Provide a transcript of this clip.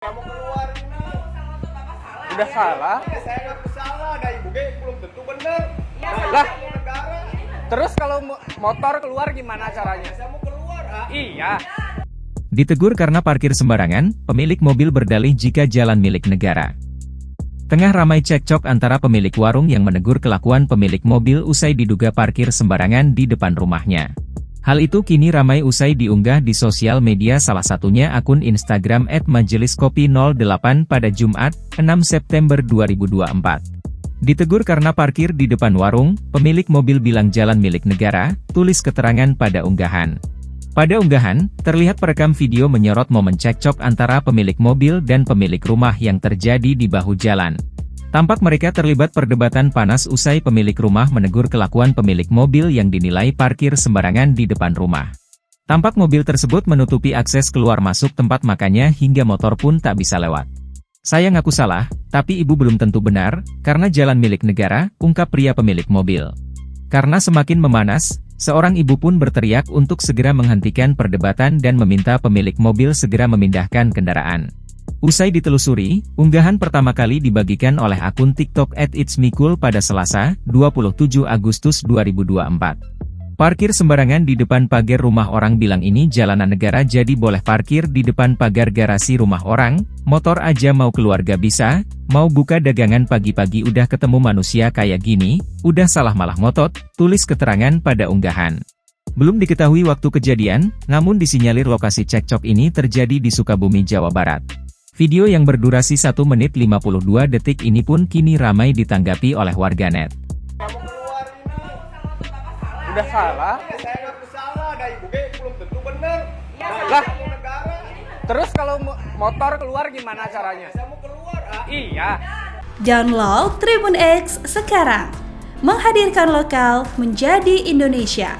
Kamu keluar ini. Udah salah. Saya nggak salah, ada ibu ge belum tentu bener. Lah. Negara. Terus kalau motor keluar gimana caranya? Saya mau keluar. Iya. Ditegur karena parkir sembarangan, pemilik mobil berdalih jika jalan milik negara. Tengah ramai cekcok antara pemilik warung yang menegur kelakuan pemilik mobil usai diduga parkir sembarangan di depan rumahnya. Hal itu kini ramai usai diunggah di sosial media, salah satunya akun Instagram @majeliskopi08 pada Jumat, 6 September 2024. Ditegur karena parkir di depan warung, pemilik mobil bilang jalan milik negara, tulis keterangan pada unggahan. Pada unggahan, terlihat perekam video menyorot momen cekcok antara pemilik mobil dan pemilik rumah yang terjadi di bahu jalan. Tampak mereka terlibat perdebatan panas usai pemilik rumah menegur kelakuan pemilik mobil yang dinilai parkir sembarangan di depan rumah. Tampak mobil tersebut menutupi akses keluar masuk tempat makannya hingga motor pun tak bisa lewat. "Saya ngaku salah, tapi ibu belum tentu benar, karena jalan milik negara," ungkap pria pemilik mobil. Karena semakin memanas, seorang ibu pun berteriak untuk segera menghentikan perdebatan dan meminta pemilik mobil segera memindahkan kendaraan. Usai ditelusuri, unggahan pertama kali dibagikan oleh akun TikTok @itsmikul pada Selasa, 27 Agustus 2024. Parkir sembarangan di depan pagar rumah orang, bilang ini jalanan negara jadi boleh parkir di depan pagar garasi rumah orang, motor aja mau keluarga bisa, mau buka dagangan pagi-pagi udah ketemu manusia kayak gini, udah salah malah ngotot, tulis keterangan pada unggahan. Belum diketahui waktu kejadian, namun disinyalir lokasi cekcok ini terjadi di Sukabumi, Jawa Barat. Video yang berdurasi 1 menit 52 detik ini pun kini ramai ditanggapi oleh warganet. Kamu keluar ini. Udah salah. Saya nggak salah, ada ibu ge belum tentu bener. Lah. Negara. Terus kalau motor keluar gimana caranya? Saya mau keluar. Iya. Download Tribun X sekarang. Menghadirkan lokal menjadi Indonesia.